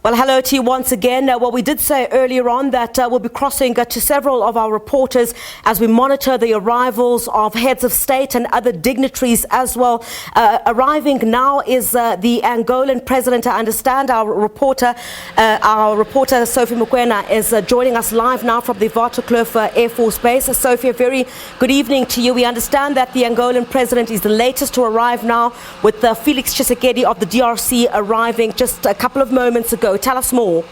Well, hello to you once again. Well, we did say earlier on that we'll be crossing to several of our reporters as we monitor the arrivals of heads of state and other dignitaries as well. Arriving now is the Angolan president. I understand our reporter Sophie Mokoena is joining us live now from the Waterkloof Air Force Base. Sophie, a very good evening to you. We understand that the Angolan president is the latest to arrive now, with Felix Tshisekedi of the DRC arriving just a couple of moments ago. Tell us more.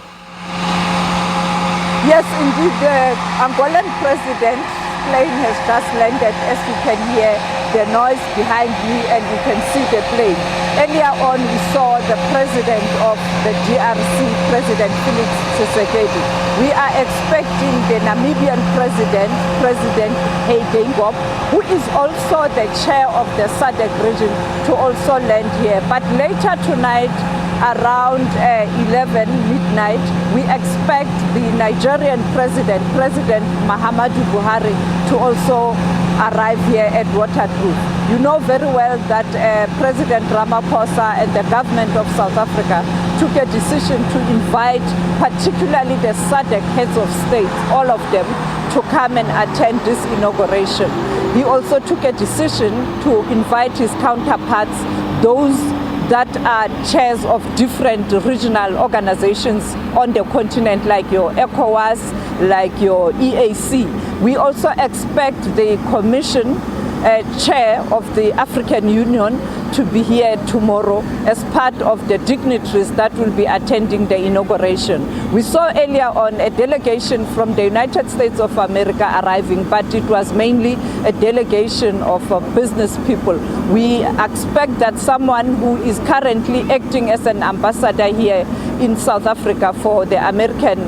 Yes, indeed, the Angolan president plane has just landed. As you can hear the noise behind me and you can see the plane. Earlier on we saw the president of the DRC, President Felix Tshisekedi. We are expecting the Namibian president, President Hage, who is also the chair of the SADC region, to also land here. But later tonight, around 11 midnight, we expect the Nigerian president, President Muhammadu Buhari, to also arrive here at Waterkloof. You know very well that President Ramaphosa and the government of South Africa took a decision to invite particularly the SADC heads of state, all of them, to come and attend this inauguration. He also took a decision to invite his counterparts, those that are chairs of different regional organizations on the continent, like your ECOWAS, like your EAC. We also expect the Commission chair of the African Union to be here tomorrow as part of the dignitaries that will be attending the inauguration. We saw earlier on a delegation from the United States of America arriving, but it was mainly a delegation of business people. We expect that someone who is currently acting as an ambassador here in South Africa for the American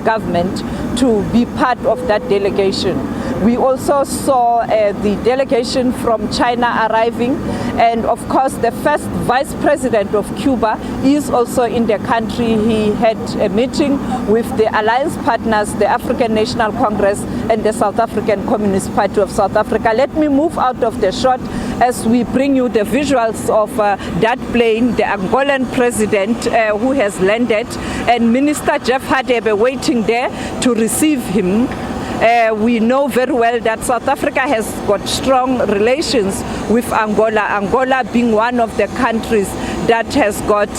government to be part of that delegation. We also saw the delegation from China arriving, and of course the first vice president of Cuba is also in the country. He had a meeting with the alliance partners, the African National Congress and the South African Communist Party of South Africa. Let me move out of the shot as we bring you the visuals of that plane, the Angolan president who has landed, and Minister Jeff Hadebe waiting there to receive him. We know very well that South Africa has got strong relations with Angola, Angola being one of the countries that has got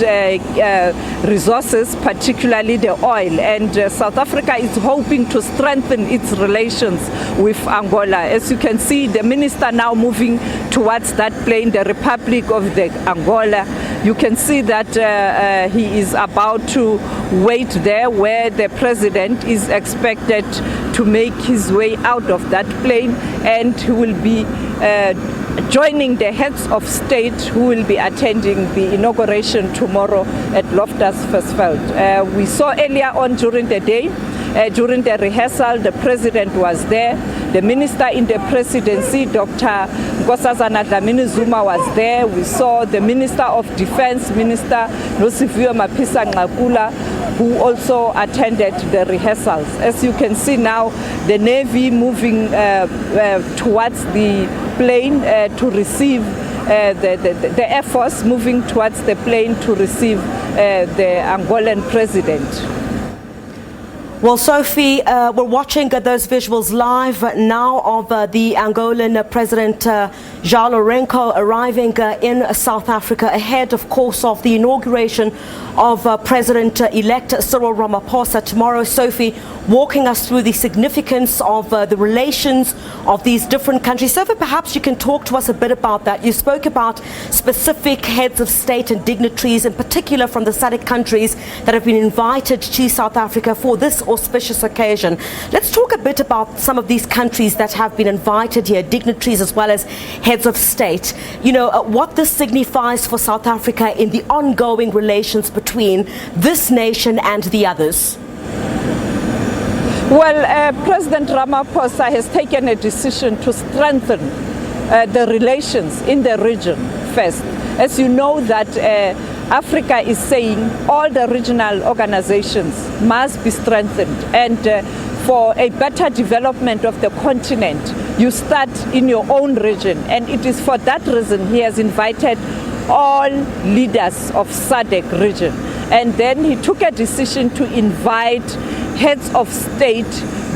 resources, particularly the oil, and South Africa is hoping to strengthen its relations with Angola. As you can see, the minister now moving towards that plane, the Republic of the Angola. You can see that he is about to wait there where the president is expected to make his way out of that plane, and he will be joining the heads of state who will be attending the inauguration tomorrow at Loftus Versveld. We saw earlier on during the day, during the rehearsal, the president was there. The minister in the presidency, Dr. Nkosazana Dlamini-Zuma, was there. We saw the Minister of Defense, Minister Nosiviwe Mapisa-Nqakula, who also attended the rehearsals. As you can see now, the Navy moving towards the plane to receive the Air Force moving towards the plane to receive the Angolan president. Well, Sophie, we're watching those visuals live now of the Angolan President João Lourenço arriving in South Africa ahead, of course, of the inauguration of President-elect Cyril Ramaphosa tomorrow. Sophie, walking us through the significance of the relations of these different countries. Sophie, perhaps you can talk to us a bit about that. You spoke about specific heads of state and dignitaries, in particular from the SADC countries, that have been invited to South Africa for this auspicious occasion. Let's talk a bit about some of these countries that have been invited here, dignitaries as well as heads of state. You know, what this signifies for South Africa in the ongoing relations between this nation and the others. Well, President Ramaphosa has taken a decision to strengthen the relations in the region first. As you know that Africa is saying all the regional organizations must be strengthened, and for a better development of the continent, you start in your own region, and it is for that reason he has invited all leaders of SADC region. And then he took a decision to invite heads of state,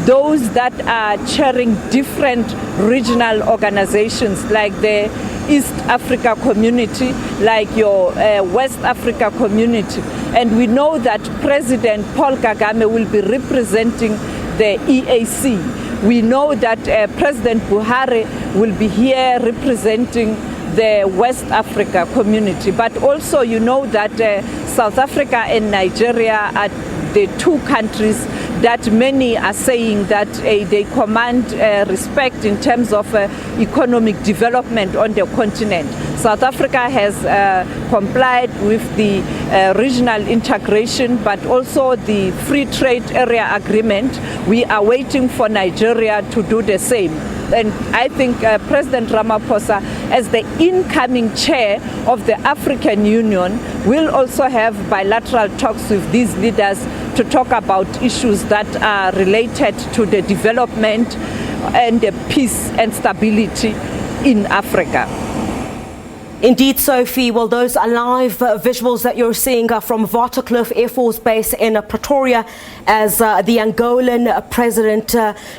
those that are chairing different regional organizations like the East Africa community, like your West Africa community. And we know that President Paul Kagame will be representing the EAC. We know that President Buhari will be here representing the West Africa community. But also you know that South Africa and Nigeria are the two countries that many are saying that they command respect in terms of economic development on the continent. South Africa has complied with the regional integration, but also the free trade area agreement. We are waiting for Nigeria to do the same. And I think President Ramaphosa, as the incoming chair of the African Union, will also have bilateral talks with these leaders to talk about issues that are related to the development and the peace and stability in Africa. Indeed, Sophie. Well, those are live visuals that you're seeing from Waterkloof Air Force Base in Pretoria as the Angolan President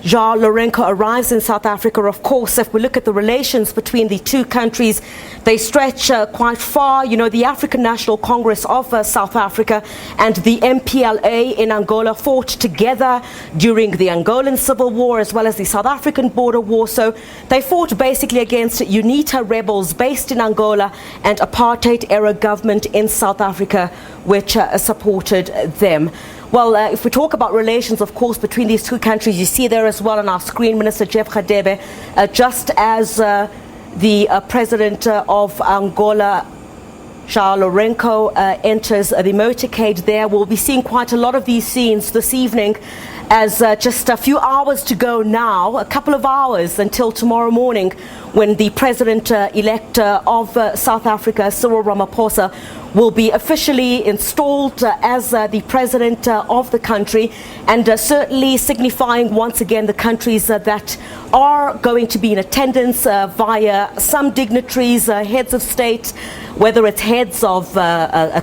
João Lourenço arrives in South Africa. Of course, if we look at the relations between the two countries, they stretch quite far. You know, the African National Congress of South Africa and the MPLA in Angola fought together during the Angolan Civil War as well as the South African Border War. So they fought basically against UNITA rebels based in Angola and apartheid-era government in South Africa, which supported them. Well, if we talk about relations, of course, between these two countries, you see there as well on our screen, Minister Jeff Radebe, just as the President of Angola, João Lourenço, enters the motorcade there. We'll be seeing quite a lot of these scenes this evening, as just a few hours to go now, a couple of hours until tomorrow morning, when the President-elect of South Africa, Cyril Ramaphosa, will be officially installed as the President of the country, and certainly signifying once again the countries that are going to be in attendance via some dignitaries, heads of state, whether it's heads of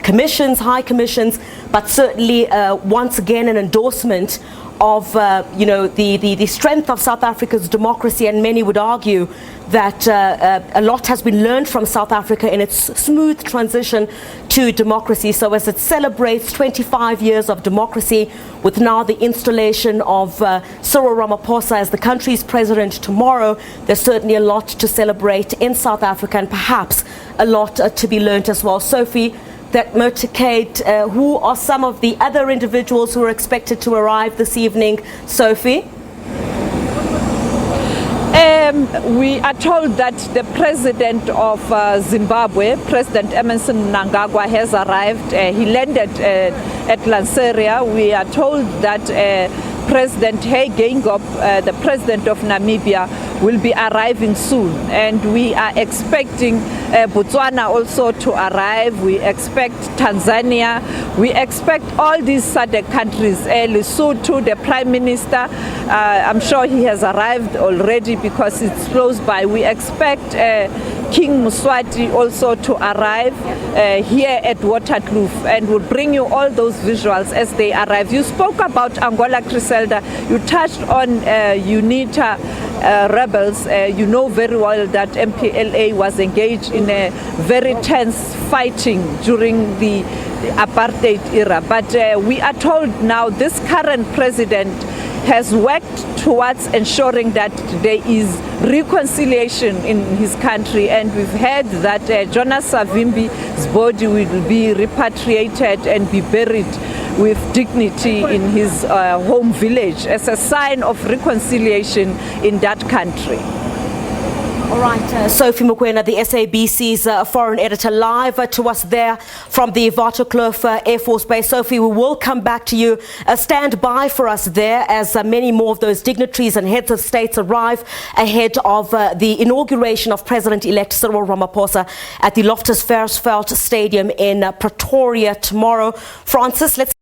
commissions, high commissions, but certainly once again an endorsement of the strength of South Africa's democracy. And many would argue that a lot has been learned from South Africa in its smooth transition to democracy. So as it celebrates 25 years of democracy, with now the installation of Cyril Ramaphosa as the country's president tomorrow, there's certainly a lot to celebrate in South Africa, and perhaps a lot to be learned as well. Sophie, that motorcade, who are some of the other individuals who are expected to arrive this evening, Sophie? We are told that the president of Zimbabwe, President Emmerson Mnangagwa, has arrived. He landed at Lanseria. We are told that President Hage Geingob, the president of Namibia, will be arriving soon, and we are expecting Botswana also to arrive. We expect Tanzania. We expect all these SADC countries. Lesotho, the Prime Minister, I'm sure he has arrived already because it's close by. We expect King Mswati also to arrive here at Waterkloof, and we'll bring you all those visuals as they arrive. You spoke about Angola, Griselda. You touched on UNITA rebels. You know very well that MPLA was engaged in a very tense fighting during the apartheid era. But we are told now this current president has worked towards ensuring that there is reconciliation in his country, and we've heard that Jonas Savimbi's body will be repatriated and be buried with dignity in his home village as a sign of reconciliation in that country. All right, Sophie Mokoena, the SABC's foreign editor, live to us there from the Waterkloof Air Force Base. Sophie, we will come back to you. Stand by for us there as many more of those dignitaries and heads of states arrive ahead of the inauguration of President-elect Cyril Ramaphosa at the Loftus Versveld Stadium in Pretoria tomorrow. Francis, let's